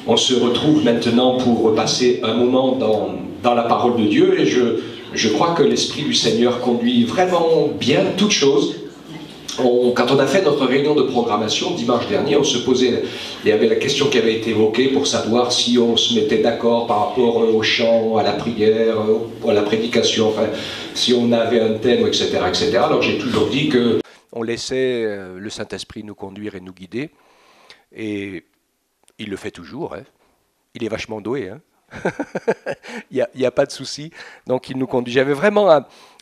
on se retrouve maintenant pour passer un moment dans la parole de Dieu, et je crois que l'Esprit du Seigneur conduit vraiment bien toutes choses. Quand on a fait notre réunion de programmation dimanche dernier, on se posait, il y avait la question qui avait été évoquée pour savoir si on se mettait d'accord par rapport au chant, à la prière, à la prédication, enfin, si on avait un thème, etc., etc. Alors j'ai toujours dit qu'on laissait le Saint-Esprit nous conduire et nous guider, et il le fait toujours, hein. Il est vachement doué, hein. Il n'y a pas de souci, donc il nous conduit. J'avais vraiment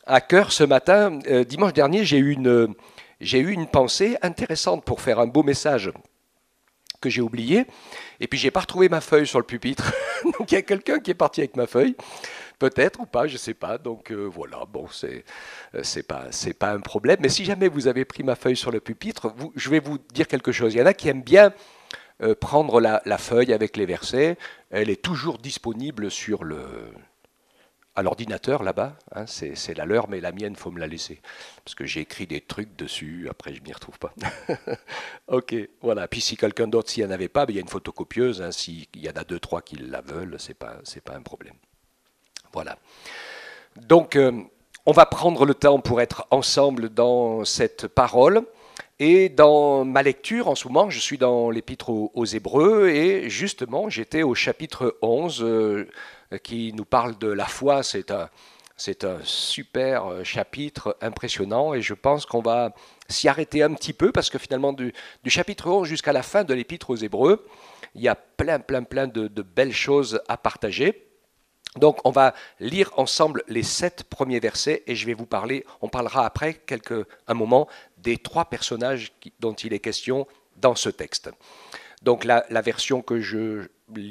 à cœur ce matin, dimanche dernier, j'ai eu une pensée intéressante pour faire un beau message que j'ai oublié, et puis j'ai pas retrouvé ma feuille sur le pupitre. Donc il y a quelqu'un qui est parti avec ma feuille, peut-être ou pas, je sais pas. Donc voilà, bon, c'est pas un problème. Mais si jamais vous avez pris ma feuille sur le pupitre, je vais vous dire quelque chose. Il y en a qui aiment bien prendre la feuille avec les versets. Elle est toujours disponible à l'ordinateur là-bas, hein, c'est la leur, mais la mienne, faut me la laisser. Parce que j'ai écrit des trucs dessus, après je m'y retrouve pas. Ok, voilà. Puis si quelqu'un d'autre s'y en avait pas, ben, il y a une photocopieuse, hein, s'il y en a 2-3 qui la veulent, c'est pas un problème. Voilà. Donc, on va prendre le temps pour être ensemble dans cette parole. Et dans ma lecture, en ce moment, je suis dans l'Épître aux Hébreux, et justement, j'étais au chapitre 11, qui nous parle de la foi. C'est un super chapitre impressionnant, et je pense qu'on va s'y arrêter un petit peu, parce que finalement, du chapitre 11 jusqu'à la fin de l'Épître aux Hébreux, il y a plein de belles choses à partager. Donc on va lire ensemble les 7 premiers versets, et je vais vous parler, on parlera après un moment des 3 personnages dont il est question dans ce texte. Donc la version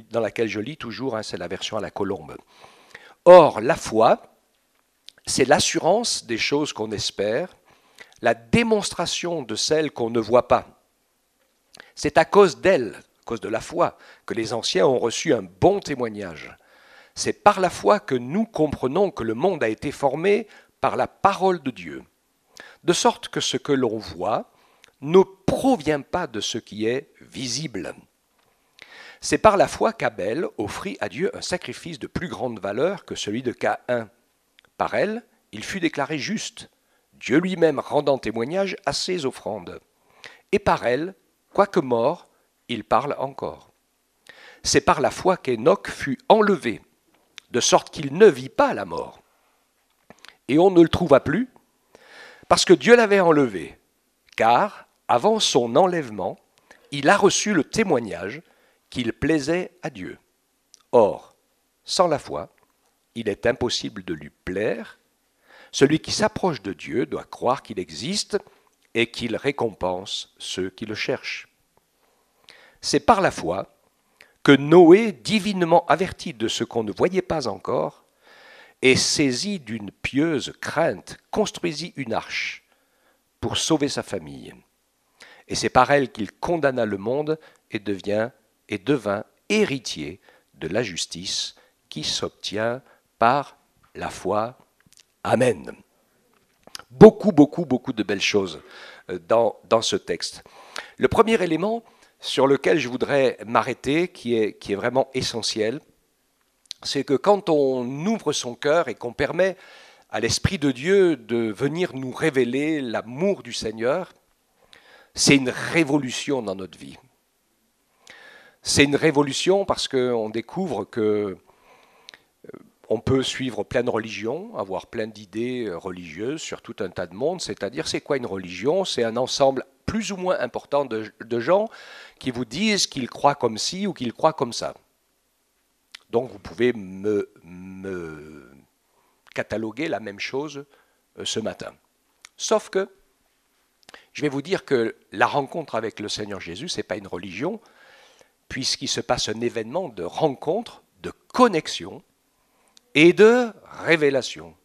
dans laquelle je lis toujours, hein, c'est la version à la colombe. Or, la foi, c'est l'assurance des choses qu'on espère, la démonstration de celles qu'on ne voit pas. C'est à cause d'elle, à cause de la foi, que les anciens ont reçu un bon témoignage. C'est par la foi que nous comprenons que le monde a été formé par la parole de Dieu, de sorte que ce que l'on voit ne provient pas de ce qui est visible. C'est par la foi qu'Abel offrit à Dieu un sacrifice de plus grande valeur que celui de Caïn. Par elle, il fut déclaré juste, Dieu lui-même rendant témoignage à ses offrandes. Et par elle, quoique mort, il parle encore. C'est par la foi qu'Enoch fut enlevé, de sorte qu'il ne vit pas la mort. Et on ne le trouva plus, parce que Dieu l'avait enlevé, car, avant son enlèvement, il a reçu le témoignage qu'il plaisait à Dieu. Or, sans la foi, il est impossible de lui plaire. Celui qui s'approche de Dieu doit croire qu'il existe et qu'il récompense ceux qui le cherchent. C'est par la foi que Noé, divinement averti de ce qu'on ne voyait pas encore, et saisi d'une pieuse crainte, construisit une arche pour sauver sa famille. Et c'est par elle qu'il condamna le monde et devint héritier de la justice qui s'obtient par la foi. Amen. Beaucoup de belles choses dans ce texte. Le premier élément sur lequel je voudrais m'arrêter, qui est vraiment essentiel, c'est que quand on ouvre son cœur et qu'on permet à l'Esprit de Dieu de venir nous révéler l'amour du Seigneur, c'est une révolution dans notre vie. C'est une révolution parce qu'on découvre que on peut suivre plein de religions, avoir plein d'idées religieuses sur tout un tas de monde. C'est-à-dire, c'est quoi une religion? C'est un ensemble plus ou moins important de gens qui vous disent qu'ils croient comme ci ou qu'ils croient comme ça. Donc vous pouvez me cataloguer la même chose ce matin. Sauf que je vais vous dire que la rencontre avec le Seigneur Jésus, ce n'est pas une religion, puisqu'il se passe un événement de rencontre, de connexion et de révélation.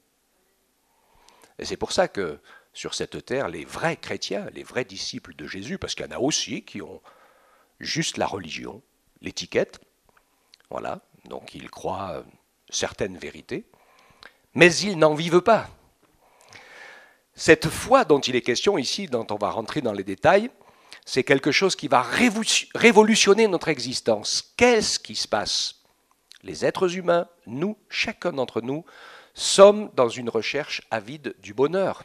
Et c'est pour ça que sur cette terre, les vrais chrétiens, les vrais disciples de Jésus, parce qu'il y en a aussi qui ont juste la religion, l'étiquette, voilà, donc ils croient certaines vérités, mais ils n'en vivent pas. Cette foi dont il est question ici, dont on va rentrer dans les détails, c'est quelque chose qui va révolutionner notre existence. Qu'est-ce qui se passe? Les êtres humains, nous, chacun d'entre nous, sommes dans une recherche avide du bonheur.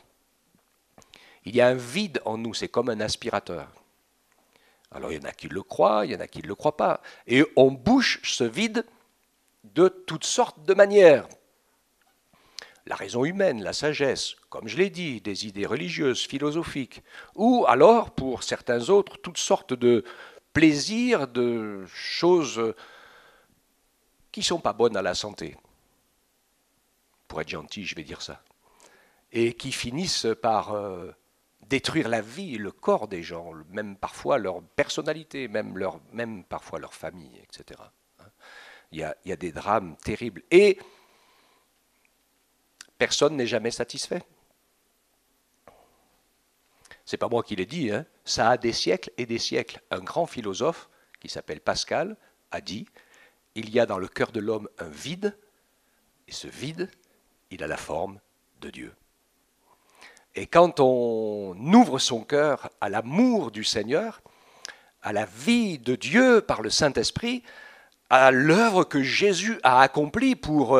Il y a un vide en nous, c'est comme un aspirateur. Alors il y en a qui le croient, il y en a qui ne le croient pas. Et on bouche ce vide de toutes sortes de manières. La raison humaine, la sagesse, comme je l'ai dit, des idées religieuses, philosophiques, ou alors, pour certains autres, toutes sortes de plaisirs, de choses qui ne sont pas bonnes à la santé. Pour être gentil, je vais dire ça. Et qui finissent par détruire la vie, le corps des gens, même parfois leur personnalité, même parfois leur famille, etc. Il y a des drames terribles. Et personne n'est jamais satisfait. C'est pas moi qui l'ai dit, hein. Ça a des siècles et des siècles. Un grand philosophe qui s'appelle Pascal a dit « Il y a dans le cœur de l'homme un vide, et ce vide, il a la forme de Dieu. » Et quand on ouvre son cœur à l'amour du Seigneur, à la vie de Dieu par le Saint-Esprit, à l'œuvre que Jésus a accomplie pour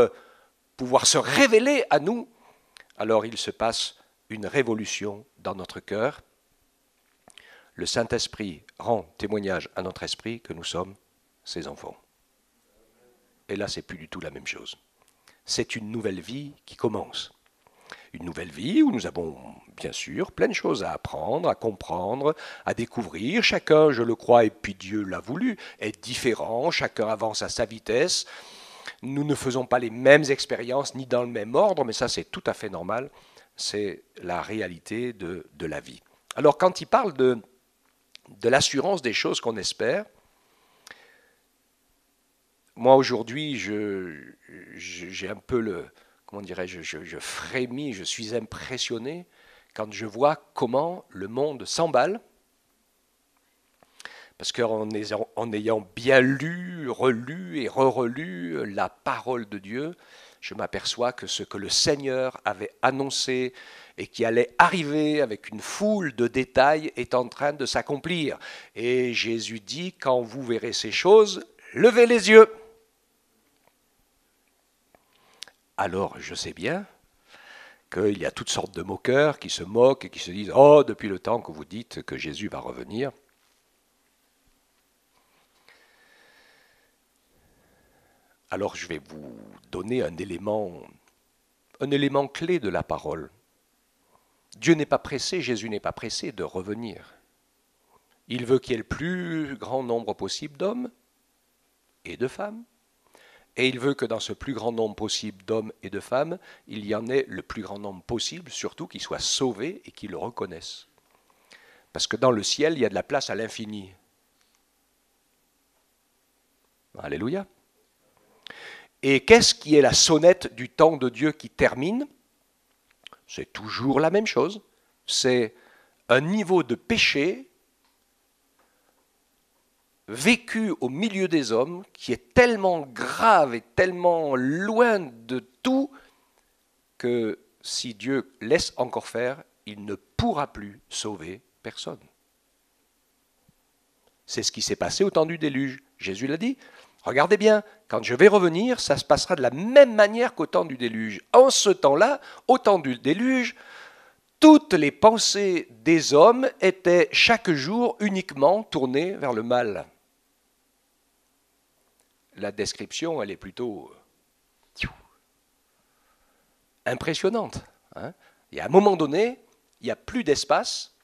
pouvoir se révéler à nous, alors il se passe une révolution dans notre cœur. Le Saint-Esprit rend témoignage à notre esprit que nous sommes ses enfants. Et là, c'est plus du tout la même chose. C'est une nouvelle vie qui commence. Une nouvelle vie où nous avons, bien sûr, plein de choses à apprendre, à comprendre, à découvrir. Chacun, je le crois, et puis Dieu l'a voulu, est différent. Chacun avance à sa vitesse. Nous ne faisons pas les mêmes expériences, ni dans le même ordre, mais ça, c'est tout à fait normal. C'est la réalité de la vie. Alors, quand il parle de l'assurance des choses qu'on espère, moi, aujourd'hui, j'ai un peu le... Comment dirais-je, je frémis, je suis impressionné quand je vois comment le monde s'emballe. Parce qu'en ayant bien lu, relu et re-relu la parole de Dieu, je m'aperçois que ce que le Seigneur avait annoncé et qui allait arriver avec une foule de détails est en train de s'accomplir. Et Jésus dit, quand vous verrez ces choses, levez les yeux. Alors, je sais bien qu'il y a toutes sortes de moqueurs qui se moquent et qui se disent « Oh, depuis le temps que vous dites que Jésus va revenir. » Alors, je vais vous donner un élément clé de la parole. Dieu n'est pas pressé, Jésus n'est pas pressé de revenir. Il veut qu'il y ait le plus grand nombre possible d'hommes et de femmes. Et il veut que dans ce plus grand nombre possible d'hommes et de femmes, il y en ait le plus grand nombre possible, surtout qui soient sauvés et qui le reconnaissent. Parce que dans le ciel, il y a de la place à l'infini. Alléluia. Et qu'est-ce qui est la sonnette du temps de Dieu qui termine? C'est toujours la même chose. C'est un niveau de péché vécu au milieu des hommes, qui est tellement grave et tellement loin de tout, que si Dieu laisse encore faire, il ne pourra plus sauver personne. C'est ce qui s'est passé au temps du déluge. Jésus l'a dit. Regardez bien, quand je vais revenir, ça se passera de la même manière qu'au temps du déluge. En ce temps-là, au temps du déluge, toutes les pensées des hommes étaient chaque jour uniquement tournées vers le mal. La description, elle est plutôt impressionnante. Et à un moment donné, il n'y a plus d'espace,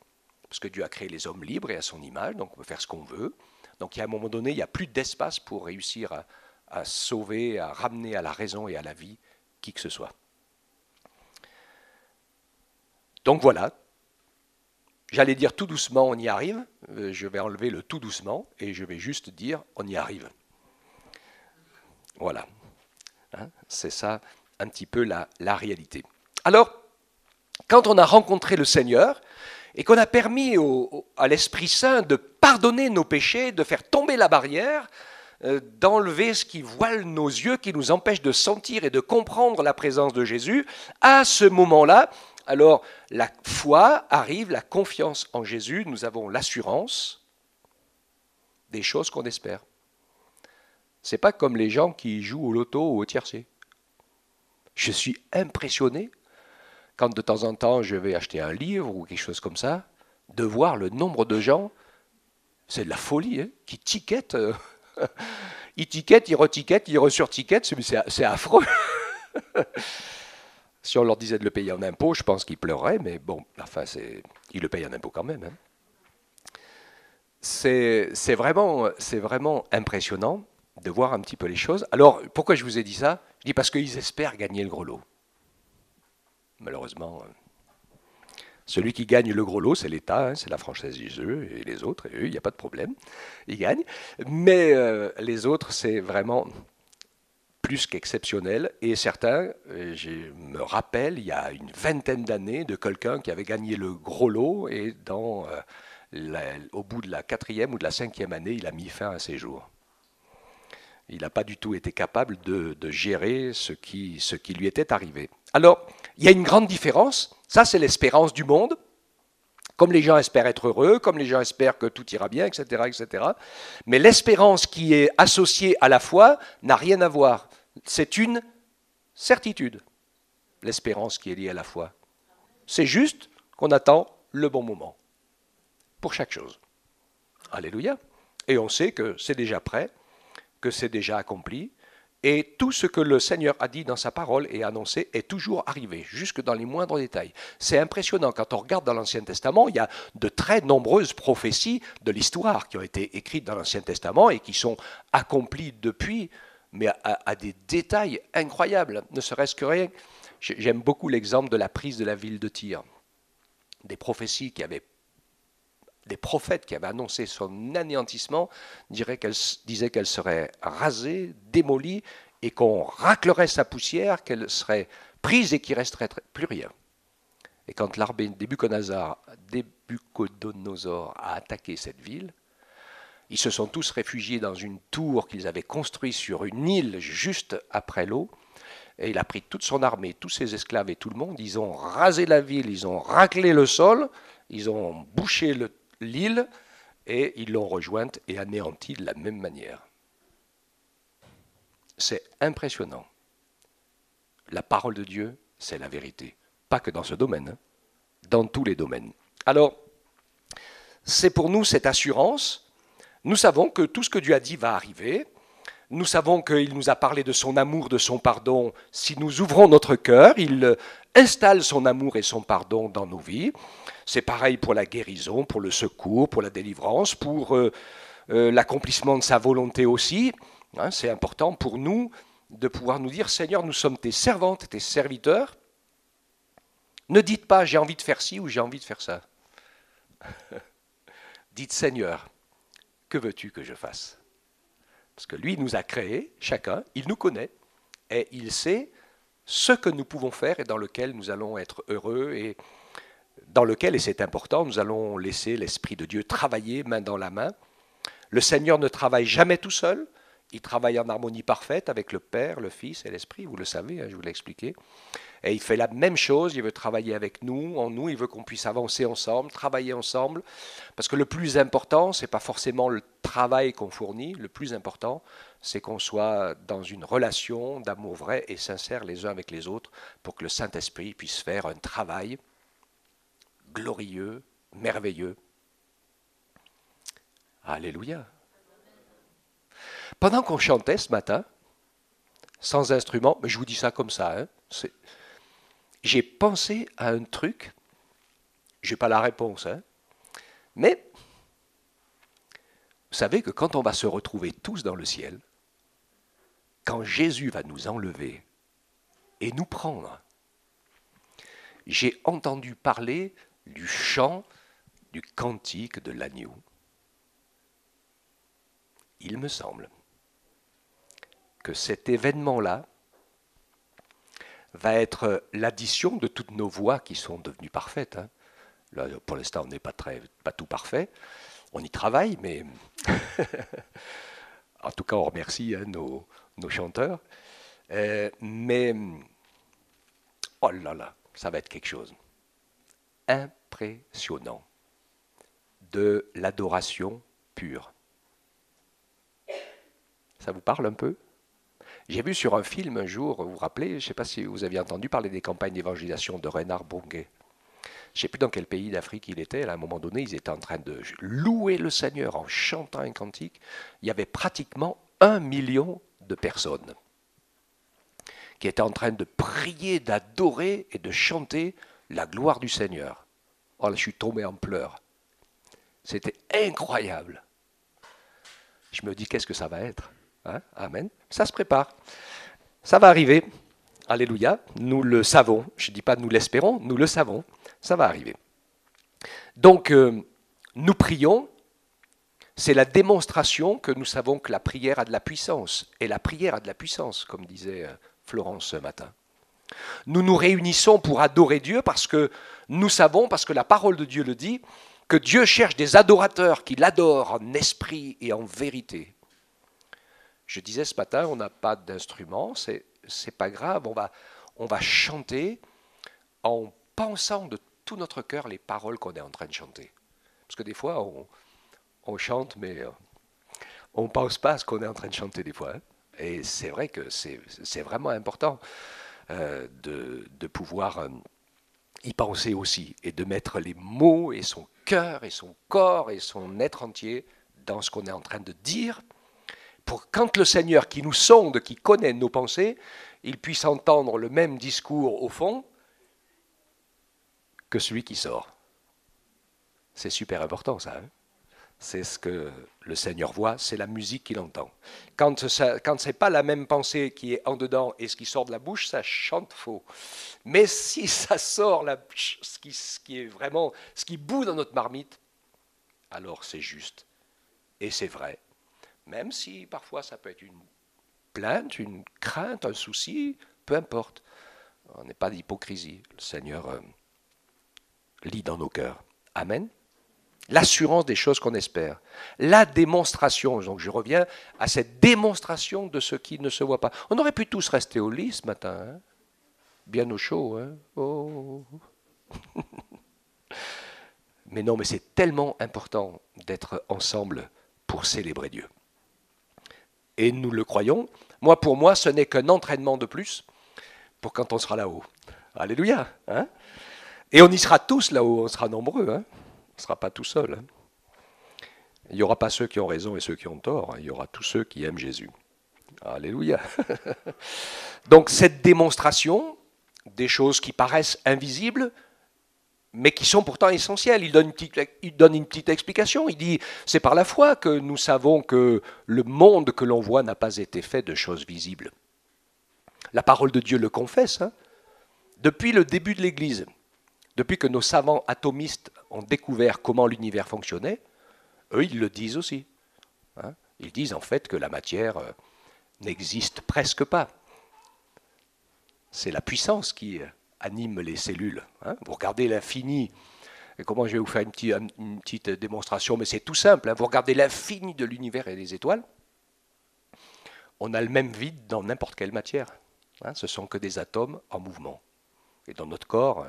parce que Dieu a créé les hommes libres et à son image, donc on peut faire ce qu'on veut. Donc, il y a un moment donné, il n'y a plus d'espace pour réussir à sauver, à ramener à la raison et à la vie qui que ce soit. Donc voilà, j'allais dire tout doucement, on y arrive. Je vais enlever le tout doucement et je vais juste dire, on y arrive. Voilà, c'est ça un petit peu la réalité. Alors, quand on a rencontré le Seigneur, et qu'on a permis à l'Esprit Saint de pardonner nos péchés, de faire tomber la barrière, d'enlever ce qui voile nos yeux, qui nous empêche de sentir et de comprendre la présence de Jésus, à ce moment-là, Alors, la foi arrive, la confiance en Jésus, nous avons l'assurance des choses qu'on espère. C'est pas comme les gens qui jouent au loto ou au tiercé. Je suis impressionné, quand de temps en temps je vais acheter un livre ou quelque chose comme ça, de voir le nombre de gens, c'est de la folie, hein, qui tiquettent. Ils tiquettent, ils retiquettent, ils resurtiquettent, c'est affreux. Si on leur disait de le payer en impôts, je pense qu'ils pleureraient, mais bon, enfin, ils le payent en impôts quand même. Hein. C'est vraiment impressionnant de voir un petit peu les choses. Alors, pourquoi je vous ai dit ça? Je dis parce qu'ils espèrent gagner le gros lot. Malheureusement, celui qui gagne le gros lot, c'est l'État, hein, c'est la Française des Jeux, et les autres, et eux, il n'y a pas de problème, ils gagnent. Mais les autres, c'est vraiment plus qu'exceptionnel. Et certains, je me rappelle, il y a une vingtaine d'années, de quelqu'un qui avait gagné le gros lot, et au bout de la 4e ou de la 5e année, il a mis fin à ses jours. Il n'a pas du tout été capable de gérer ce qui lui était arrivé. Alors, il y a une grande différence. Ça, c'est l'espérance du monde. Comme les gens espèrent être heureux, comme les gens espèrent que tout ira bien, etc., etc. Mais l'espérance qui est associée à la foi n'a rien à voir. C'est une certitude, l'espérance qui est liée à la foi. C'est juste qu'on attend le bon moment pour chaque chose. Alléluia. Et on sait que c'est déjà prêt, que c'est déjà accompli, et tout ce que le Seigneur a dit dans sa parole et annoncé est toujours arrivé, jusque dans les moindres détails. C'est impressionnant, quand on regarde dans l'Ancien Testament, il y a de très nombreuses prophéties de l'histoire qui ont été écrites dans l'Ancien Testament et qui sont accomplies depuis, mais à des détails incroyables, ne serait-ce que rien. J'aime beaucoup l'exemple de la prise de la ville de Tyr, des prophéties des prophètes qui avaient annoncé son anéantissement disaient qu'elle serait rasée, démolie, et qu'on raclerait sa poussière, qu'elle serait prise et qu'il ne resterait plus rien. Et quand l'armée de Nabuchodonosor a attaqué cette ville, ils se sont tous réfugiés dans une tour qu'ils avaient construite sur une île juste après l'eau, et il a pris toute son armée, tous ses esclaves et tout le monde, ils ont rasé la ville, ils ont raclé le sol, ils ont bouché l'île, et ils l'ont rejointe et anéantie de la même manière. C'est impressionnant. La parole de Dieu, c'est la vérité. Pas que dans ce domaine, hein, dans tous les domaines. Alors, c'est pour nous cette assurance. Nous savons que tout ce que Dieu a dit va arriver. Nous savons qu'il nous a parlé de son amour, de son pardon. Si nous ouvrons notre cœur, il installe son amour et son pardon dans nos vies. C'est pareil pour la guérison, pour le secours, pour la délivrance, pour l'accomplissement de sa volonté aussi. Hein, c'est important pour nous de pouvoir nous dire, Seigneur, nous sommes tes servantes, tes serviteurs. Ne dites pas, j'ai envie de faire ci ou j'ai envie de faire ça. Dites, Seigneur, que veux-tu que je fasse? Parce que lui nous a créés, chacun, il nous connaît, et il sait ce que nous pouvons faire et dans lequel nous allons être heureux, et dans lequel, et c'est important, nous allons laisser l'Esprit de Dieu travailler main dans la main. Le Seigneur ne travaille jamais tout seul, il travaille en harmonie parfaite avec le Père, le Fils et l'Esprit, vous le savez, hein, je vous l'ai expliqué. Et il fait la même chose, il veut travailler avec nous, en nous, il veut qu'on puisse avancer ensemble, travailler ensemble, parce que le plus important, ce n'est pas forcément le travail qu'on fournit, le plus important, c'est qu'on soit dans une relation d'amour vrai et sincère les uns avec les autres, pour que le Saint-Esprit puisse faire un travail glorieux, merveilleux. Alléluia. Pendant qu'on chantait ce matin, sans instrument, mais je vous dis ça comme ça, hein, j'ai pensé à un truc, je n'ai pas la réponse, hein, mais vous savez que quand on va se retrouver tous dans le ciel, quand Jésus va nous enlever et nous prendre, j'ai entendu parler du chant, du cantique de l'agneau. Il me semble que cet événement-là va être l'addition de toutes nos voix qui sont devenues parfaites. Hein. Là, pour l'instant, on n'est pas tout parfait. On y travaille, mais en tout cas, on remercie hein, nos chanteurs. Mais, oh là là, ça va être quelque chose. impressionnant de l'adoration pure. Ça vous parle un peu? J'ai vu sur un film un jour, vous vous rappelez, je ne sais pas si vous aviez entendu parler des campagnes d'évangélisation de Reinhard Bonnke. Je ne sais plus dans quel pays d'Afrique il était, à un moment donné, ils étaient en train de louer le Seigneur en chantant un cantique. Il y avait pratiquement 1 million de personnes qui étaient en train de prier, d'adorer et de chanter la gloire du Seigneur. Oh là, je suis tombé en pleurs. C'était incroyable. Je me dis, qu'est-ce que ça va être, hein? Amen. Ça se prépare. Ça va arriver. Alléluia. Nous le savons. Je ne dis pas nous l'espérons, nous le savons. Ça va arriver. Donc, nous prions. C'est la démonstration que nous savons que la prière a de la puissance. Et la prière a de la puissance, comme disait Florence ce matin. Nous nous réunissons pour adorer Dieu parce que nous savons, parce que la parole de Dieu le dit, que Dieu cherche des adorateurs qui l'adorent en esprit et en vérité. Je disais ce matin, on n'a pas d'instrument, c'est pas grave, on va chanter en pensant de tout notre cœur les paroles qu'on est en train de chanter. Parce que des fois, on chante, mais on ne pense pas à ce qu'on est en train de chanter des fois. Hein. Et c'est vrai que c'est vraiment important de pouvoir y penser aussi et de mettre les mots et son cœur et son corps et son être entier dans ce qu'on est en train de dire pour quand le Seigneur qui nous sonde, qui connaît nos pensées, il puisse entendre le même discours au fond que celui qui sort. C'est super important ça. Hein? C'est ce que le Seigneur voit, c'est la musique qu'il entend. Quand ce n'est pas la même pensée qui est en dedans et ce qui sort de la bouche, ça chante faux. Mais si ça sort ce qui est vraiment, ce qui bout dans notre marmite, alors c'est juste et c'est vrai. Même si parfois ça peut être une plainte, une crainte, un souci, peu importe. On n'est pas d'hypocrisie. Le Seigneur lit dans nos cœurs. Amen. L'assurance des choses qu'on espère. La démonstration, donc je reviens à cette démonstration de ce qui ne se voit pas. On aurait pu tous rester au lit ce matin, hein, bien au chaud. Hein. Oh. Mais non, mais c'est tellement important d'être ensemble pour célébrer Dieu. Et nous le croyons. Moi, pour moi, ce n'est qu'un entraînement de plus pour quand on sera là-haut. Alléluia. Hein. Et on y sera tous là-haut, on sera nombreux. Hein. On ne sera pas tout seul. Hein. Il n'y aura pas ceux qui ont raison et ceux qui ont tort. Hein. Il y aura tous ceux qui aiment Jésus. Alléluia. Donc cette démonstration des choses qui paraissent invisibles, mais qui sont pourtant essentielles. Il donne une petite explication. Il dit, c'est par la foi que nous savons que le monde que l'on voit n'a pas été fait de choses visibles. La parole de Dieu le confesse. Hein. Depuis le début de l'Église, depuis que nos savants atomistes ont découvert comment l'univers fonctionnait, eux, ils le disent aussi. Hein. Ils disent en fait que la matière n'existe presque pas. C'est la puissance qui anime les cellules. Hein. Vous regardez l'infini, et comment je vais vous faire une petite démonstration, mais c'est tout simple. Hein. Vous regardez l'infini de l'univers et des étoiles, on a le même vide dans n'importe quelle matière. Hein. Ce ne sont que des atomes en mouvement. Et dans notre corps,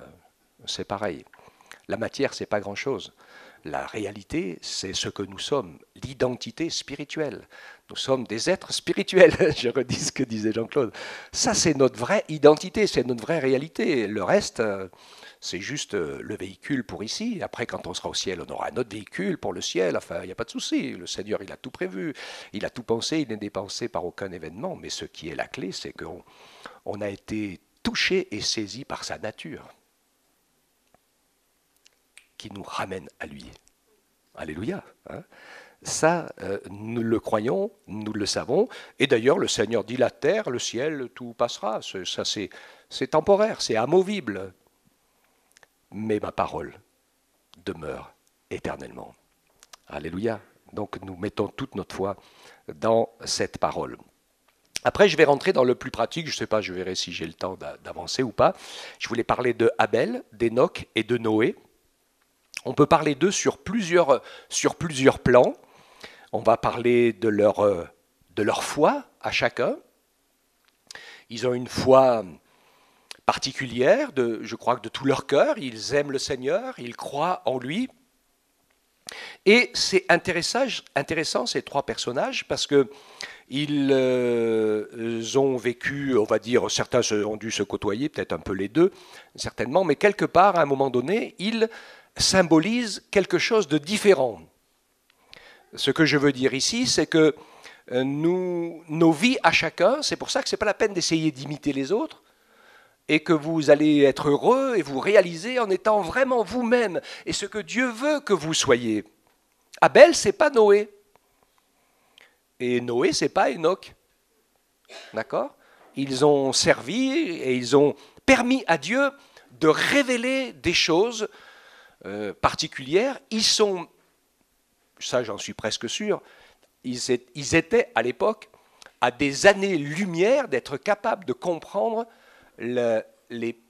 c'est pareil. La matière, ce n'est pas grand-chose. La réalité, c'est ce que nous sommes, l'identité spirituelle. Nous sommes des êtres spirituels, je redis ce que disait Jean-Claude. Ça, c'est notre vraie identité, c'est notre vraie réalité. Le reste, c'est juste le véhicule pour ici. Après, quand on sera au ciel, on aura un autre véhicule pour le ciel. Enfin, il n'y a pas de souci. Le Seigneur, il a tout prévu. Il a tout pensé, il n'est dépensé par aucun événement. Mais ce qui est la clé, c'est qu'on a été touché et saisi par sa nature, qui nous ramène à lui. Alléluia. Hein. Ça, nous le croyons, nous le savons. Et d'ailleurs, le Seigneur dit la terre, le ciel, tout passera. Ça, c'est temporaire, c'est amovible. Mais ma parole demeure éternellement. Alléluia. Donc nous mettons toute notre foi dans cette parole. Après, je vais rentrer dans le plus pratique. Je ne sais pas, je verrai si j'ai le temps d'avancer ou pas. Je voulais parler de Abel, d'Enoch et de Noé. On peut parler d'eux sur plusieurs plans. On va parler de leur foi à chacun. Ils ont une foi particulière, je crois que de tout leur cœur, ils aiment le Seigneur, ils croient en lui. Et c'est intéressant ces trois personnages parce que ils ont vécu, on va dire, certains ont dû se côtoyer, peut-être un peu les deux, certainement, mais quelque part, à un moment donné, ils symbolisent quelque chose de différent. Ce que je veux dire ici, c'est que nos vies à chacun, c'est pour ça que ce n'est pas la peine d'essayer d'imiter les autres, et que vous allez être heureux et vous réaliser en étant vraiment vous-même, et ce que Dieu veut que vous soyez. Abel, c'est pas Noé. Et Noé, c'est pas Enoch. D'accord? Ils ont servi et ils ont permis à Dieu de révéler des choses particulières. Ils sont, ça j'en suis presque sûr, ils étaient à l'époque à des années-lumière d'être capables de comprendre les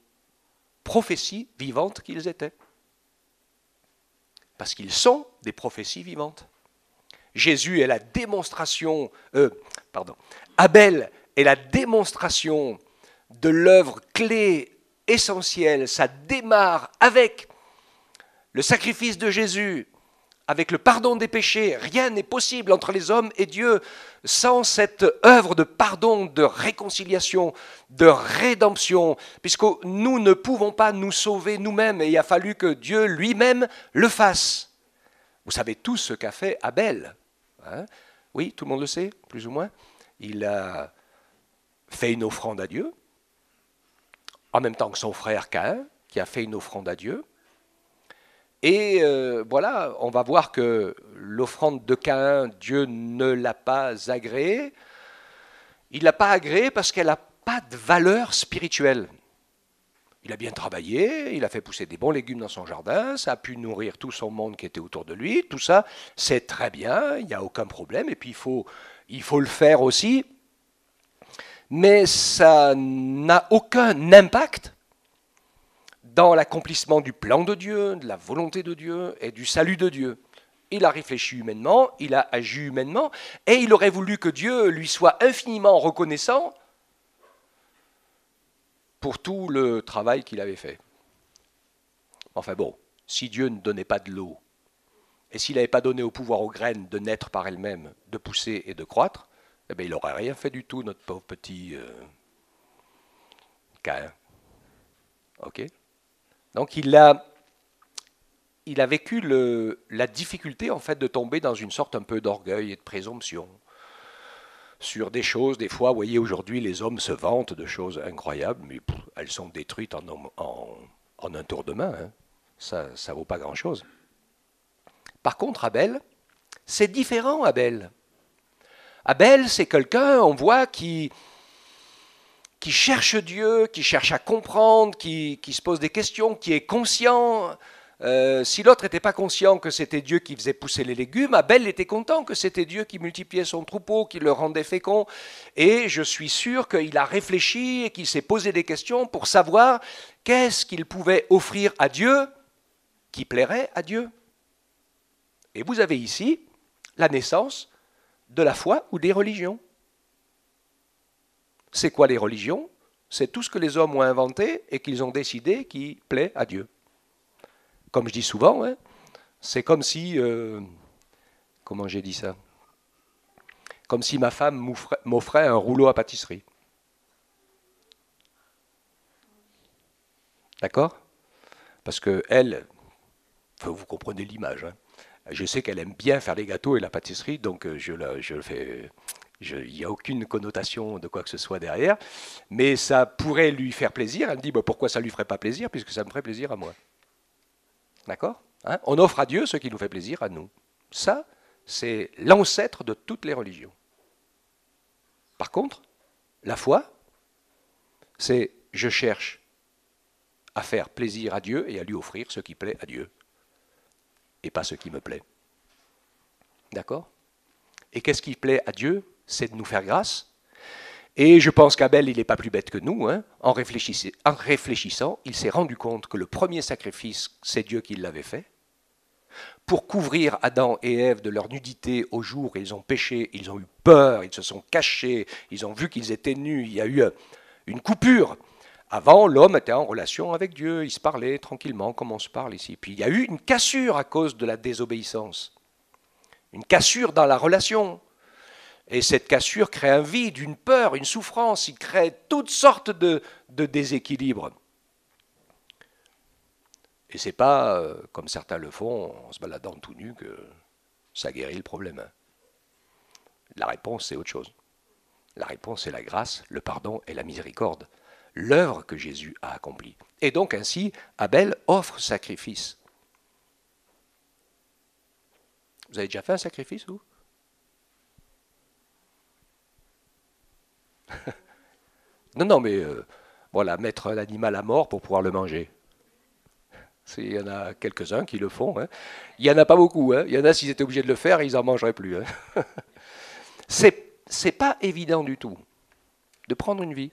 prophéties vivantes qu'ils étaient. Parce qu'ils sont des prophéties vivantes. Jésus est la démonstration, Abel est la démonstration de l'œuvre clé, essentielle. Ça démarre avec le sacrifice de Jésus, avec le pardon des péchés. Rien n'est possible entre les hommes et Dieu sans cette œuvre de pardon, de réconciliation, de rédemption, puisque nous ne pouvons pas nous sauver nous-mêmes et il a fallu que Dieu lui-même le fasse. Vous savez tous ce qu'a fait Abel. Hein? Oui, tout le monde le sait, plus ou moins. Il a fait une offrande à Dieu, en même temps que son frère Caïn, qui a fait une offrande à Dieu. Et voilà, on va voir que l'offrande de Caïn, Dieu ne l'a pas agréée. Il ne l'a pas agréée parce qu'elle n'a pas de valeur spirituelle. Il a bien travaillé, il a fait pousser des bons légumes dans son jardin, ça a pu nourrir tout son monde qui était autour de lui, tout ça, c'est très bien, il n'y a aucun problème, et puis il faut le faire aussi, mais ça n'a aucun impact dans l'accomplissement du plan de Dieu, de la volonté de Dieu et du salut de Dieu. Il a réfléchi humainement, il a agi humainement, et il aurait voulu que Dieu lui soit infiniment reconnaissant pour tout le travail qu'il avait fait. Enfin bon, si Dieu ne donnait pas de l'eau, et s'il n'avait pas donné au pouvoir aux graines de naître par elles-mêmes, de pousser et de croître, eh bien, il n'aurait rien fait du tout, notre pauvre petit Caïn. Ok ? Donc il a vécu la difficulté en fait de tomber dans une sorte un peu d'orgueil et de présomption sur des choses. Des fois, vous voyez, aujourd'hui, les hommes se vantent de choses incroyables, mais elles sont détruites en un tour de main. Hein. Ça ne vaut pas grand-chose. Par contre, Abel, c'est différent, Abel. Abel, c'est quelqu'un, on voit, qui cherche Dieu, qui cherche à comprendre, qui se pose des questions, qui est conscient. Si l'autre n'était pas conscient que c'était Dieu qui faisait pousser les légumes, Abel était content que c'était Dieu qui multipliait son troupeau, qui le rendait fécond. Et je suis sûr qu'il a réfléchi et qu'il s'est posé des questions pour savoir qu'est-ce qu'il pouvait offrir à Dieu qui plairait à Dieu. Et vous avez ici la naissance de la foi ou des religions. C'est quoi les religions? C'est tout ce que les hommes ont inventé et qu'ils ont décidé qui plaît à Dieu. Comme je dis souvent, hein, c'est comme si... comment j'ai dit ça? Comme si ma femme m'offrait un rouleau à pâtisserie. D'accord? Parce que elle, vous comprenez l'image, hein. Je sais qu'elle aime bien faire les gâteaux et la pâtisserie, donc je le fais... Il n'y a aucune connotation de quoi que ce soit derrière, mais ça pourrait lui faire plaisir. Elle me dit, bah, pourquoi ça ne lui ferait pas plaisir, puisque ça me ferait plaisir à moi. D'accord, hein? On offre à Dieu ce qui nous fait plaisir à nous. Ça, c'est l'ancêtre de toutes les religions. Par contre, la foi, c'est je cherche à faire plaisir à Dieu et à lui offrir ce qui plaît à Dieu, et pas ce qui me plaît. D'accord? Et qu'est-ce qui plaît à Dieu? C'est de nous faire grâce. Et je pense qu'Abel, il n'est pas plus bête que nous. Hein. En réfléchissant, il s'est rendu compte que le premier sacrifice, c'est Dieu qui l'avait fait. Pour couvrir Adam et Ève de leur nudité au jour où ils ont péché, ils ont eu peur, ils se sont cachés, ils ont vu qu'ils étaient nus, il y a eu une coupure Avant, l'homme était en relation avec Dieu, il se parlait tranquillement comme on se parle ici. Puis il y a eu une cassure à cause de la désobéissance, une cassure dans la relation. Et cette cassure crée un vide, une peur, une souffrance, il crée toutes sortes de déséquilibres. Et ce n'est pas, comme certains le font, en se baladant tout nu, que ça guérit le problème. La réponse, c'est autre chose. La réponse, c'est la grâce, le pardon et la miséricorde. L'œuvre que Jésus a accomplie. Et donc ainsi, Abel offre sacrifice. Vous avez déjà fait un sacrifice, vous? Non, mais voilà, mettre l'animal à mort pour pouvoir le manger. Il y en a quelques-uns qui le font. Hein. Il n'y en a pas beaucoup. Hein. Il y en a, s'ils étaient obligés de le faire, ils n'en mangeraient plus. Hein. C'est pas évident du tout de prendre une vie.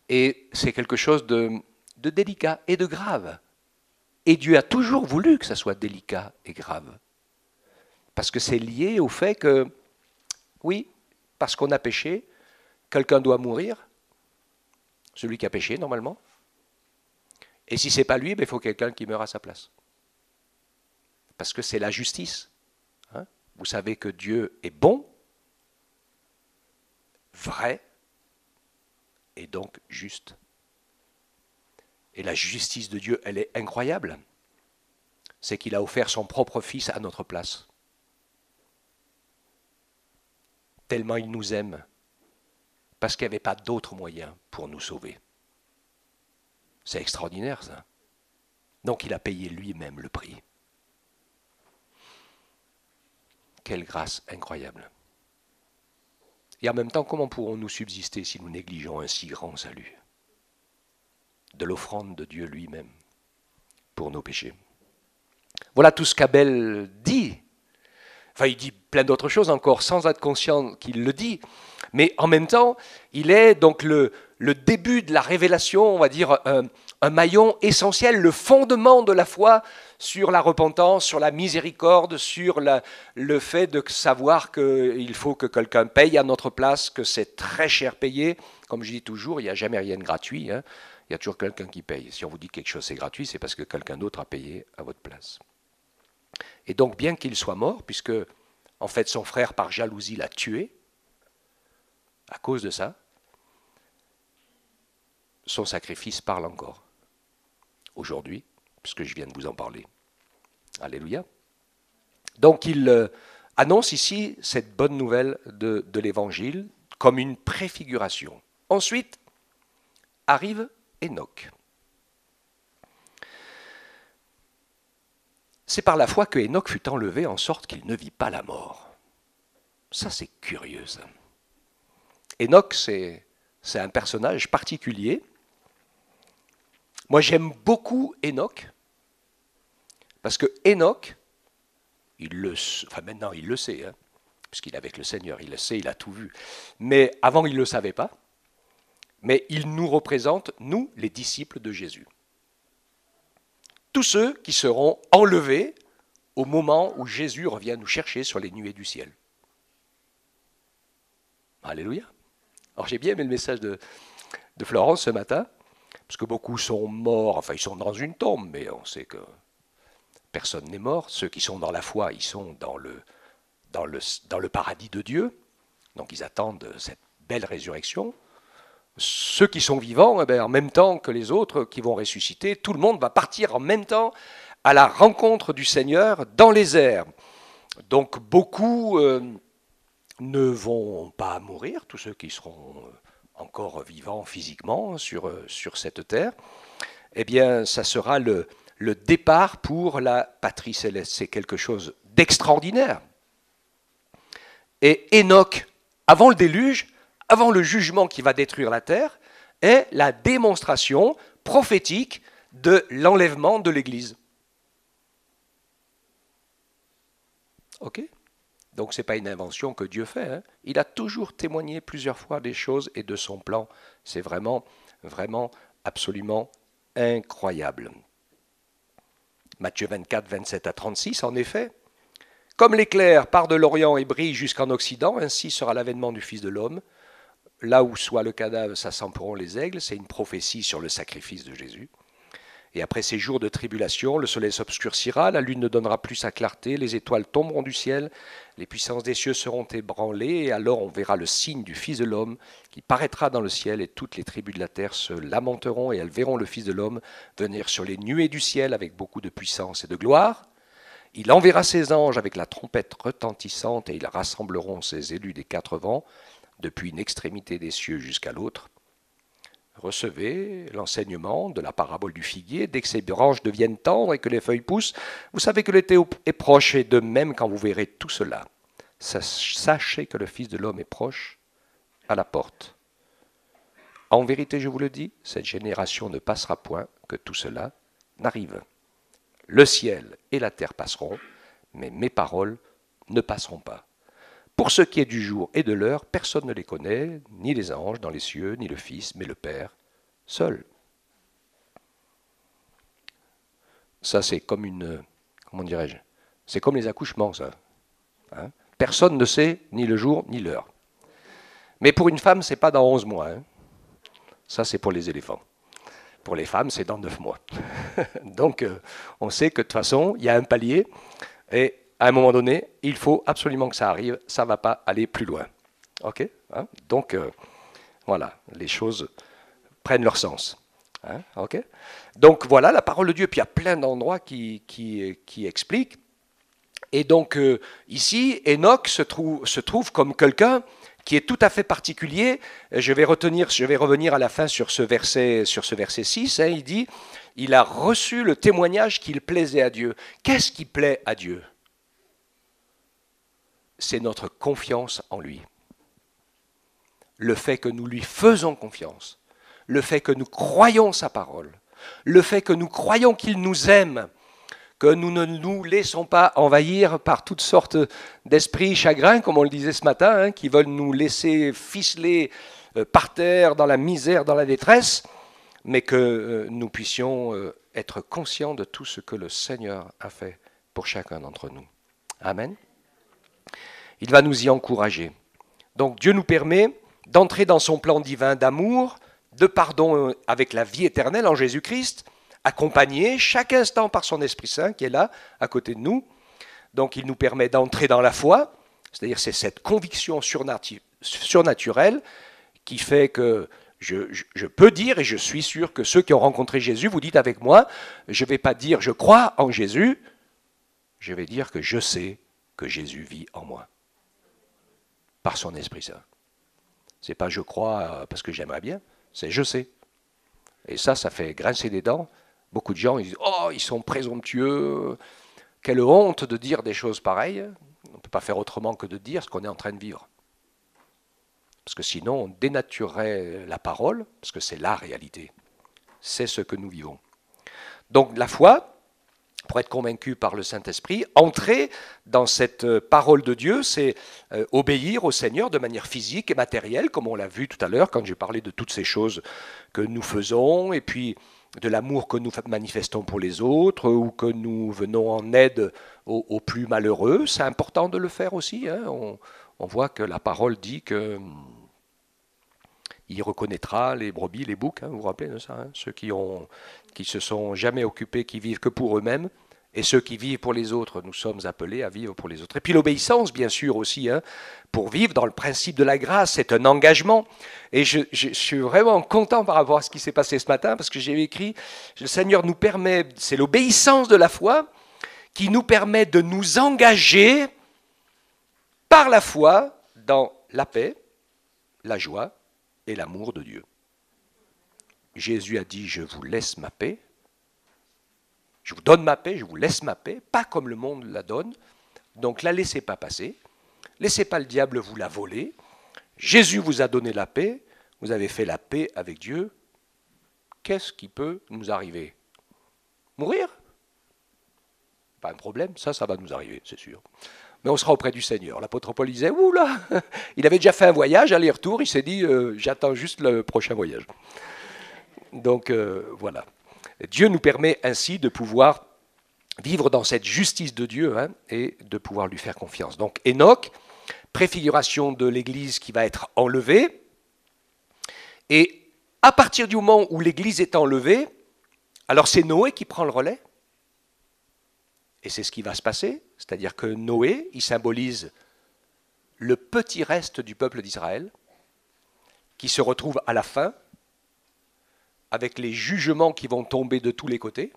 Et c'est quelque chose de délicat et de grave. Et Dieu a toujours voulu que ça soit délicat et grave. Parce que c'est lié au fait que, oui, parce qu'on a péché, quelqu'un doit mourir, celui qui a péché normalement. Et si ce n'est pas lui, il faut quelqu'un qui meure à sa place. Parce que c'est la justice. Hein. Vous savez que Dieu est bon, vrai, et donc juste. Et la justice de Dieu, elle est incroyable. C'est qu'il a offert son propre Fils à notre place. Tellement il nous aime, parce qu'il n'y avait pas d'autre moyen pour nous sauver. C'est extraordinaire, ça. Donc il a payé lui-même le prix. Quelle grâce incroyable. Et en même temps, comment pourrons-nous subsister si nous négligeons un si grand salut? De l'offrande de Dieu lui-même pour nos péchés. Voilà tout ce qu'Abel dit. Enfin, il dit plein d'autres choses encore, sans être conscient qu'il le dit. Mais en même temps, il est donc le début de la révélation, on va dire, un maillon essentiel, le fondement de la foi sur la repentance, sur la miséricorde, sur le fait de savoir qu'il faut que quelqu'un paye à notre place, que c'est très cher payé. Comme je dis toujours, il n'y a jamais rien de gratuit. Hein. Il y a toujours quelqu'un qui paye. Si on vous dit que quelque chose c'est gratuit, c'est parce que quelqu'un d'autre a payé à votre place. Et donc, bien qu'il soit mort, puisque en fait son frère par jalousie l'a tué, à cause de ça, son sacrifice parle encore. Aujourd'hui, puisque je viens de vous en parler. Alléluia. Donc il annonce ici cette bonne nouvelle de l'Évangile comme une préfiguration. Ensuite, arrive Enoch. C'est par la foi que Enoch fut enlevé en sorte qu'il ne vit pas la mort. Ça, c'est curieux, ça. Enoch, c'est un personnage particulier. Moi, j'aime beaucoup Enoch, parce que Enoch, maintenant il le sait, hein, puisqu'il est avec le Seigneur, il le sait, il a tout vu. Mais avant, il ne le savait pas. Mais il nous représente, nous, les disciples de Jésus. Tous ceux qui seront enlevés au moment où Jésus revient nous chercher sur les nuées du ciel. Alléluia. Alors j'ai bien aimé le message de Florence ce matin, parce que beaucoup sont morts, enfin ils sont dans une tombe, mais on sait que personne n'est mort. Ceux qui sont dans la foi, ils sont dans le paradis de Dieu, donc ils attendent cette belle résurrection. Ceux qui sont vivants, en même temps que les autres qui vont ressusciter, tout le monde va partir en même temps à la rencontre du Seigneur dans les airs. Donc beaucoup ne vont pas mourir, tous ceux qui seront encore vivants physiquement sur cette terre. Eh bien, ça sera le départ pour la patrie céleste. C'est quelque chose d'extraordinaire. Et Enoch, avant le déluge, avant le jugement qui va détruire la terre, est la démonstration prophétique de l'enlèvement de l'Église. Ok ? Donc ce n'est pas une invention que Dieu fait. Hein. Il a toujours témoigné plusieurs fois des choses et de son plan. C'est vraiment, vraiment, absolument incroyable. Matthieu 24, 27 à 36, en effet. Comme l'éclair part de l'Orient et brille jusqu'en Occident, ainsi sera l'avènement du Fils de l'homme. là où soit le cadavre, s'assomperont les aigles. C'est une prophétie sur le sacrifice de Jésus. Et après ces jours de tribulation, le soleil s'obscurcira, la lune ne donnera plus sa clarté, les étoiles tomberont du ciel, les puissances des cieux seront ébranlées, et alors on verra le signe du Fils de l'homme qui paraîtra dans le ciel, et toutes les tribus de la terre se lamenteront, et elles verront le Fils de l'homme venir sur les nuées du ciel avec beaucoup de puissance et de gloire. Il enverra ses anges avec la trompette retentissante, et ils rassembleront ses élus des quatre vents, depuis une extrémité des cieux jusqu'à l'autre. Recevez l'enseignement de la parabole du figuier. Dès que ses branches deviennent tendres et que les feuilles poussent, vous savez que l'été est proche, et de même quand vous verrez tout cela, sachez que le Fils de l'homme est proche, à la porte. En vérité, je vous le dis, cette génération ne passera point que tout cela n'arrive. Le ciel et la terre passeront, mais mes paroles ne passeront pas. Pour ce qui est du jour et de l'heure, personne ne les connaît, ni les anges dans les cieux, ni le Fils, mais le Père seul. Ça, c'est comme une... Comment dirais-je? C'est comme les accouchements, ça. Hein? Personne ne sait ni le jour, ni l'heure. Mais pour une femme, ce n'est pas dans 11 mois. Hein? Ça, c'est pour les éléphants. Pour les femmes, c'est dans 9 mois. Donc, on sait que de toute façon, il y a un palier, et à un moment donné, il faut absolument que ça arrive, ça ne va pas aller plus loin. Ok, hein? Donc, voilà, les choses prennent leur sens. Hein? Okay. Donc, voilà la parole de Dieu. Puis, il y a plein d'endroits qui expliquent. Et donc, ici, Enoch se trouve comme quelqu'un qui est tout à fait particulier. Je vais revenir à la fin sur ce verset 6. Hein, il dit, il a reçu le témoignage qu'il plaisait à Dieu. Qu'est-ce qui plaît à Dieu? C'est notre confiance en lui. Le fait que nous lui faisons confiance, le fait que nous croyons sa parole, le fait que nous croyons qu'il nous aime, que nous ne nous laissons pas envahir par toutes sortes d'esprits chagrins, comme on le disait ce matin, hein, qui veulent nous laisser ficeler par terre, dans la misère, dans la détresse, mais que nous puissions être conscients de tout ce que le Seigneur a fait pour chacun d'entre nous. Amen. Il va nous y encourager. Donc Dieu nous permet d'entrer dans son plan divin d'amour, de pardon avec la vie éternelle en Jésus-Christ, accompagné chaque instant par son Esprit Saint qui est là, à côté de nous. Donc il nous permet d'entrer dans la foi, c'est-à-dire c'est cette conviction surnaturelle qui fait que je peux dire, et je suis sûr que ceux qui ont rencontré Jésus, vous dites avec moi, je ne vais pas dire je crois en Jésus, je vais dire que je sais que Jésus vit en moi, par son Esprit Saint. Ce n'est pas je crois parce que j'aimerais bien, c'est je sais. Et ça fait grincer des dents. Beaucoup de gens ils disent « Oh, ils sont présomptueux, quelle honte de dire des choses pareilles. » On ne peut pas faire autrement que de dire ce qu'on est en train de vivre. Parce que sinon, on dénaturerait la parole, parce que c'est la réalité. C'est ce que nous vivons. Donc la foi, pour être convaincu par le Saint-Esprit, entrer dans cette parole de Dieu, c'est obéir au Seigneur de manière physique et matérielle, comme on l'a vu tout à l'heure quand j'ai parlé de toutes ces choses que nous faisons, et puis de l'amour que nous manifestons pour les autres, ou que nous venons en aide aux plus malheureux. C'est important de le faire aussi. Hein. On voit que la parole dit que il reconnaîtra les brebis, les boucs, hein, vous vous rappelez de ça, hein, ceux qui se sont jamais occupés, qui vivent que pour eux-mêmes, et ceux qui vivent pour les autres. Nous sommes appelés à vivre pour les autres. Et puis l'obéissance, bien sûr, aussi, hein, pour vivre dans le principe de la grâce, c'est un engagement. Et je suis vraiment content par rapport à ce qui s'est passé ce matin, parce que j'ai écrit, le Seigneur nous permet, c'est l'obéissance de la foi, qui nous permet de nous engager par la foi dans la paix, la joie et l'amour de Dieu. Jésus a dit, je vous laisse ma paix, je vous donne ma paix, je vous laisse ma paix, pas comme le monde la donne, donc la laissez pas passer, laissez pas le diable vous la voler, Jésus vous a donné la paix, vous avez fait la paix avec Dieu, qu'est-ce qui peut nous arriver? Mourir? Pas un problème, ça va nous arriver, c'est sûr. Mais on sera auprès du Seigneur. L'apôtre Paul disait, oula, il avait déjà fait un voyage, aller-retour, il s'est dit, j'attends juste le prochain voyage. Donc voilà. Dieu nous permet ainsi de pouvoir vivre dans cette justice de Dieu, hein, et de pouvoir lui faire confiance. Donc Enoch, préfiguration de l'Église qui va être enlevée, Et à partir du moment où l'Église est enlevée, alors c'est Noé qui prend le relais. Et c'est ce qui va se passer, c'est-à-dire que Noé, il symbolise le petit reste du peuple d'Israël, qui se retrouve à la fin, avec les jugements qui vont tomber de tous les côtés.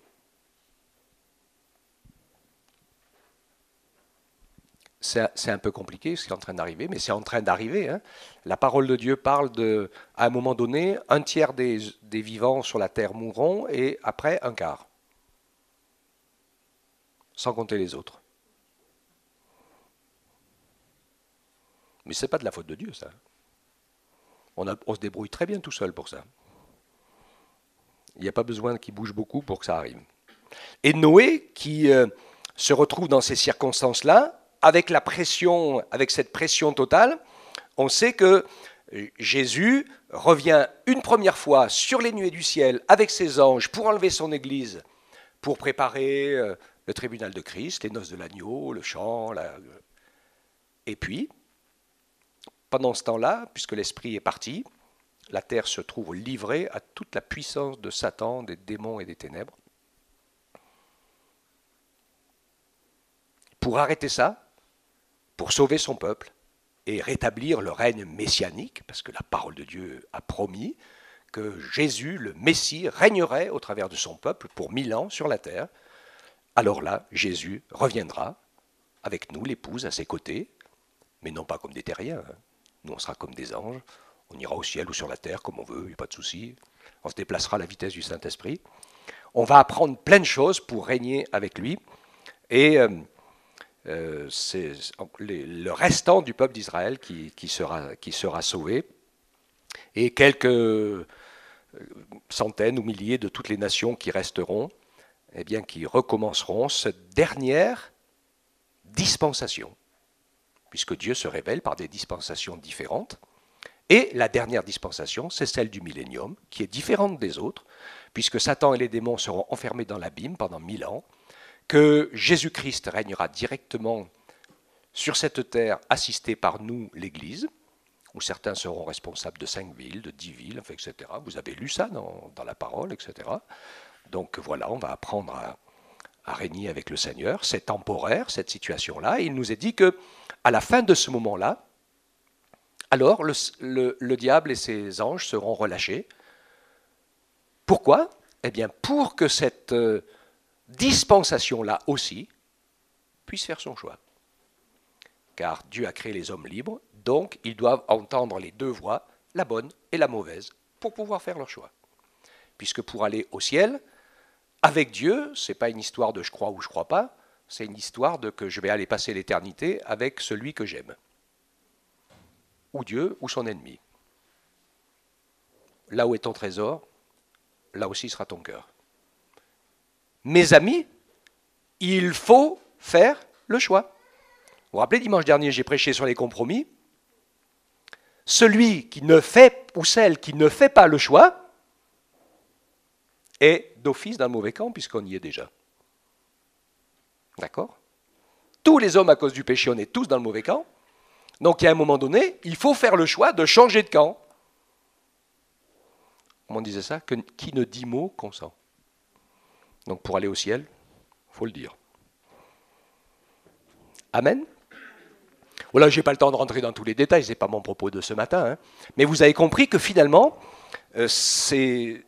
C'est un peu compliqué ce qui est en train d'arriver, mais c'est en train d'arriver. Hein. La parole de Dieu parle de, à un moment donné, un tiers des vivants sur la terre mourront, et après un quart. Sans compter les autres. Mais ce n'est pas de la faute de Dieu, ça. On se débrouille très bien tout seul pour ça. Il n'y a pas besoin qu'il bouge beaucoup pour que ça arrive. Et Noé, qui se retrouve dans ces circonstances-là, avec la pression, avec cette pression totale, on sait que Jésus revient une première fois sur les nuées du ciel avec ses anges pour enlever son Église, pour préparer le tribunal de Christ, les noces de l'agneau, le chant. Et puis, pendant ce temps-là, puisque l'Esprit est parti, la terre se trouve livrée à toute la puissance de Satan, des démons et des ténèbres. Pour arrêter ça, pour sauver son peuple et rétablir le règne messianique, parce que la parole de Dieu a promis que Jésus, le Messie, régnerait au travers de son peuple pour 1000 ans sur la terre, alors là, Jésus reviendra avec nous, l'épouse, à ses côtés, mais non pas comme des terriens. Nous, on sera comme des anges. On ira au ciel ou sur la terre, comme on veut, il n'y a pas de souci. On se déplacera à la vitesse du Saint-Esprit. On va apprendre plein de choses pour régner avec lui. Et c'est le restant du peuple d'Israël qui sera sauvé. Et quelques centaines ou milliers de toutes les nations qui resteront, eh bien, qui recommenceront cette dernière dispensation, puisque Dieu se révèle par des dispensations différentes. Et la dernière dispensation, c'est celle du millénium, qui est différente des autres, puisque Satan et les démons seront enfermés dans l'abîme pendant 1000 ans, que Jésus-Christ régnera directement sur cette terre, assisté par nous, l'Église, où certains seront responsables de 5 villes, de 10 villes, enfin, etc. Vous avez lu ça dans la parole, etc. Donc voilà, on va apprendre à régner avec le Seigneur. C'est temporaire, cette situation-là. Et il nous est dit qu'à la fin de ce moment-là, alors le diable et ses anges seront relâchés. Pourquoi ? Eh bien, pour que cette dispensation-là aussi puisse faire son choix. Car Dieu a créé les hommes libres, donc ils doivent entendre les deux voix, la bonne et la mauvaise, pour pouvoir faire leur choix. Puisque pour aller au ciel, avec Dieu, ce n'est pas une histoire de je crois ou je ne crois pas, c'est une histoire de que je vais aller passer l'éternité avec celui que j'aime. Ou Dieu, ou son ennemi. Là où est ton trésor, là aussi sera ton cœur. Mes amis, il faut faire le choix. Vous vous rappelez, dimanche dernier, j'ai prêché sur les compromis. Celui qui ne fait, ou celle qui ne fait pas le choix, est d'office dans le mauvais camp, puisqu'on y est déjà. D'accord ? Tous les hommes, à cause du péché, on est tous dans le mauvais camp. Donc, il y a un moment donné, il faut faire le choix de changer de camp. Comment on disait ça ? Qui ne dit mot consent. Donc, pour aller au ciel, il faut le dire. Amen. Voilà, je n'ai pas le temps de rentrer dans tous les détails, ce n'est pas mon propos de ce matin. Hein. Mais vous avez compris que finalement, ces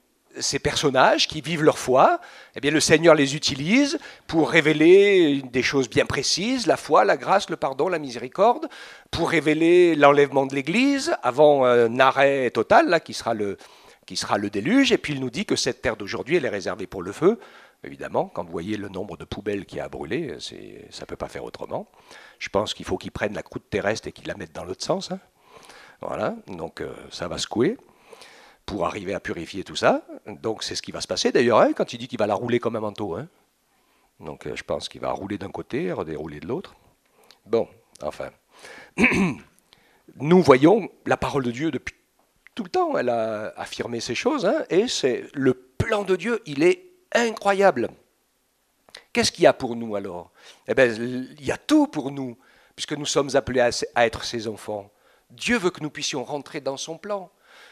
personnages qui vivent leur foi, eh bien, le Seigneur les utilise pour révéler des choses bien précises, la foi, la grâce, le pardon, la miséricorde, pour révéler l'enlèvement de l'Église avant un arrêt total, là, qui sera le déluge. Et puis il nous dit que cette terre d'aujourd'hui, elle est réservée pour le feu. Évidemment, quand vous voyez le nombre de poubelles qu'il y a à brûler, ça ne peut pas faire autrement. Je pense qu'il faut qu'ils prennent la croûte terrestre et qu'ils la mettent dans l'autre sens. Hein. Voilà, donc ça va secouer pour arriver à purifier tout ça. Donc c'est ce qui va se passer d'ailleurs, hein, quand il dit qu'il va la rouler comme un manteau. Hein. Donc je pense qu'il va rouler d'un côté, redérouler de l'autre. Bon, enfin. Nous voyons la parole de Dieu depuis tout le temps. Elle a affirmé ces choses. Hein, et c'est le plan de Dieu, il est incroyable. Qu'est-ce qu'il y a pour nous alors ? Eh bien, il y a tout pour nous, puisque nous sommes appelés à être ses enfants. Dieu veut que nous puissions rentrer dans son plan,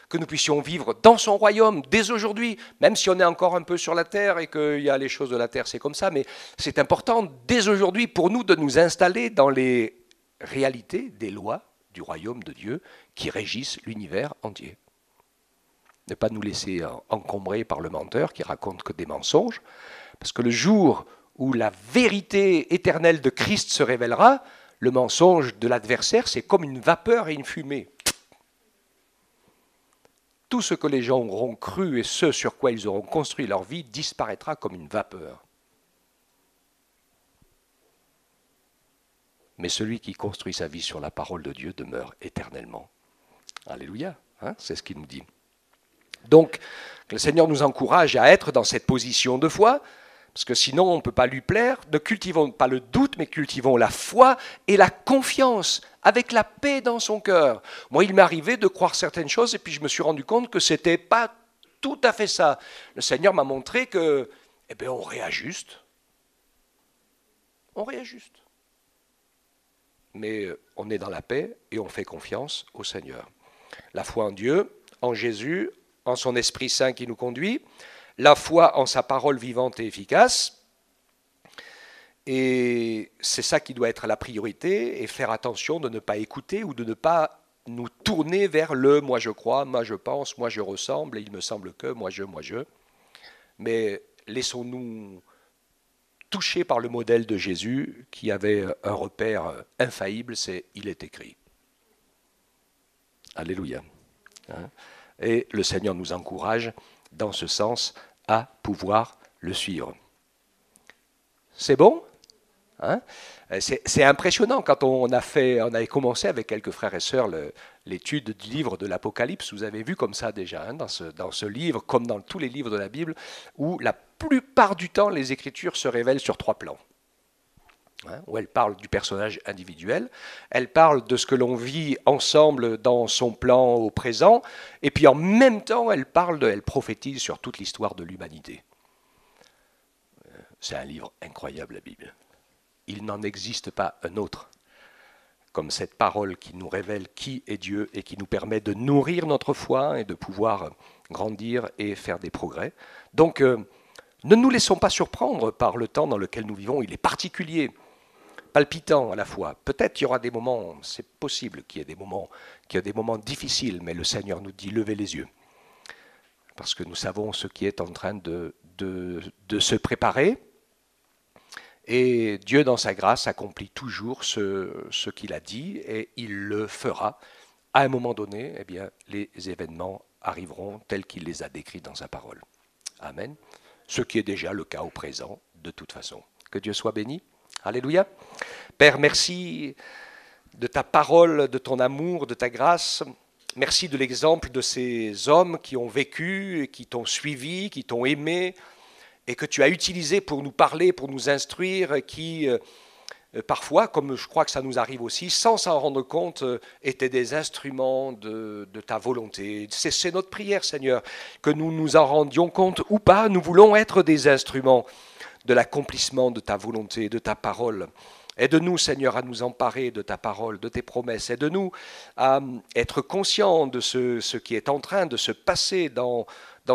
que nous puissions vivre dans son royaume dès aujourd'hui, même si on est encore un peu sur la terre et qu'il y a les choses de la terre, c'est comme ça, mais c'est important dès aujourd'hui pour nous de nous installer dans les réalités des lois du royaume de Dieu qui régissent l'univers entier. Ne pas nous laisser encombrer par le menteur qui raconte que des mensonges, parce que le jour où la vérité éternelle de Christ se révélera, le mensonge de l'adversaire, c'est comme une vapeur et une fumée. Tout ce que les gens auront cru et ce sur quoi ils auront construit leur vie disparaîtra comme une vapeur. Mais celui qui construit sa vie sur la parole de Dieu demeure éternellement. Alléluia, hein, c'est ce qu'il nous dit. Donc, le Seigneur nous encourage à être dans cette position de foi, parce que sinon on ne peut pas lui plaire. Ne cultivons pas le doute, mais cultivons la foi et la confiance, avec la paix dans son cœur. Moi, il m'est arrivé de croire certaines choses, et puis je me suis rendu compte que ce n'était pas tout à fait ça. Le Seigneur m'a montré que, eh bien, on réajuste. On réajuste. Mais on est dans la paix et on fait confiance au Seigneur. La foi en Dieu, en Jésus, en son Esprit Saint qui nous conduit, la foi en sa parole vivante et efficace, et c'est ça qui doit être la priorité, et faire attention de ne pas écouter ou de ne pas nous tourner vers le « moi je crois, moi je pense, moi je ressemble, et il me semble que, moi je », mais laissons-nous toucher par le modèle de Jésus qui avait un repère infaillible, c'est « il est écrit ». Alléluia. Hein? Et le Seigneur nous encourage dans ce sens à pouvoir le suivre. C'est bon, hein? C'est impressionnant quand on avait commencé avec quelques frères et sœurs l'étude du livre de l'Apocalypse. Vous avez vu comme ça déjà, hein, dans ce livre, comme dans tous les livres de la Bible, où la plupart du temps les Écritures se révèlent sur 3 plans. Hein, où elle parle du personnage individuel, elle parle de ce que l'on vit ensemble dans son plan au présent, et puis en même temps, elle prophétise sur toute l'histoire de l'humanité. C'est un livre incroyable, la Bible. Il n'en existe pas un autre, comme cette parole qui nous révèle qui est Dieu et qui nous permet de nourrir notre foi et de pouvoir grandir et faire des progrès. Donc, ne nous laissons pas surprendre par le temps dans lequel nous vivons, il est particulier, palpitant à la fois. Peut-être qu'il y aura des moments, c'est possible qu'il y ait des moments difficiles, mais le Seigneur nous dit levez les yeux. Parce que nous savons ce qui est en train de se préparer. Et Dieu, dans sa grâce, accomplit toujours ce qu'il a dit et il le fera. À un moment donné, eh bien, les événements arriveront tels qu'il les a décrits dans sa parole. Amen. Ce qui est déjà le cas au présent, de toute façon. Que Dieu soit béni. Alléluia. Père, merci de ta parole, de ton amour, de ta grâce. Merci de l'exemple de ces hommes qui ont vécu, qui t'ont suivi, qui t'ont aimé, et que tu as utilisé pour nous parler, pour nous instruire, qui parfois, comme je crois que ça nous arrive aussi, sans s'en rendre compte, étaient des instruments de ta volonté. C'est notre prière, Seigneur, que nous nous en rendions compte ou pas, nous voulons être des instruments de l'accomplissement de ta volonté, de ta parole. Aide-nous, Seigneur, à nous emparer de ta parole, de tes promesses. Aide-nous à être conscients de ce qui est en train de se passer dans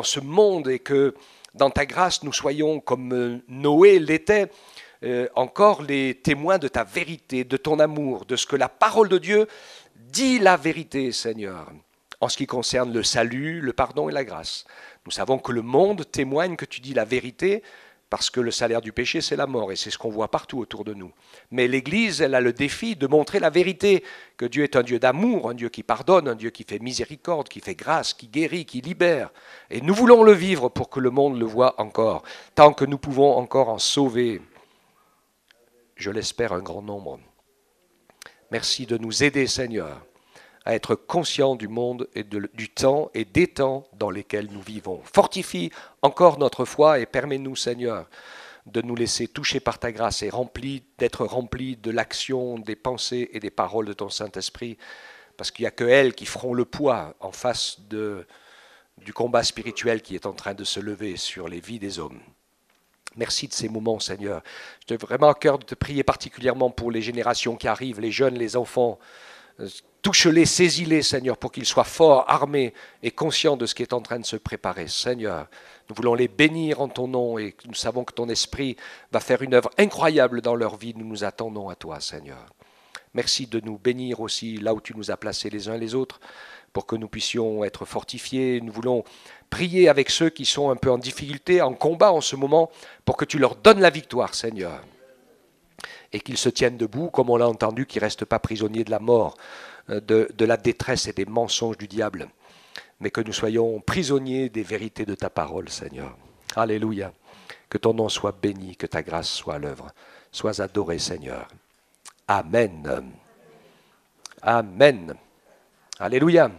ce monde et que, dans ta grâce, nous soyons, comme Noé l'était, encore les témoins de ta vérité, de ton amour, de ce que la parole de Dieu dit la vérité, Seigneur, en ce qui concerne le salut, le pardon et la grâce. Nous savons que le monde témoigne que tu dis la vérité, parce que le salaire du péché, c'est la mort, et c'est ce qu'on voit partout autour de nous. Mais l'Église, elle a le défi de montrer la vérité, que Dieu est un Dieu d'amour, un Dieu qui pardonne, un Dieu qui fait miséricorde, qui fait grâce, qui guérit, qui libère. Et nous voulons le vivre pour que le monde le voie encore, tant que nous pouvons encore en sauver, je l'espère, un grand nombre. Merci de nous aider, Seigneur, à être conscients du monde et du temps et des temps dans lesquels nous vivons. Fortifie encore notre foi et permets-nous, Seigneur, de nous laisser toucher par ta grâce et d'être remplis de l'action, des pensées et des paroles de ton Saint-Esprit, parce qu'il n'y a que elles qui feront le poids en face du combat spirituel qui est en train de se lever sur les vies des hommes. Merci de ces moments, Seigneur. J'ai vraiment à cœur de te prier particulièrement pour les générations qui arrivent, les jeunes, les enfants, Touche-les, saisis-les, Seigneur, pour qu'ils soient forts, armés et conscients de ce qui est en train de se préparer. Seigneur, nous voulons les bénir en ton nom et nous savons que ton esprit va faire une œuvre incroyable dans leur vie. Nous nous attendons à toi, Seigneur. Merci de nous bénir aussi là où tu nous as placés les uns les autres pour que nous puissions être fortifiés. Nous voulons prier avec ceux qui sont un peu en difficulté, en combat en ce moment, pour que tu leur donnes la victoire, Seigneur. Et qu'ils se tiennent debout, comme on l'a entendu, qu'ils ne restent pas prisonniers de la mort, de la détresse et des mensonges du diable, mais que nous soyons prisonniers des vérités de ta parole, Seigneur. Alléluia. Que ton nom soit béni, que ta grâce soit à l'œuvre. Sois adoré, Seigneur. Amen. Amen. Alléluia.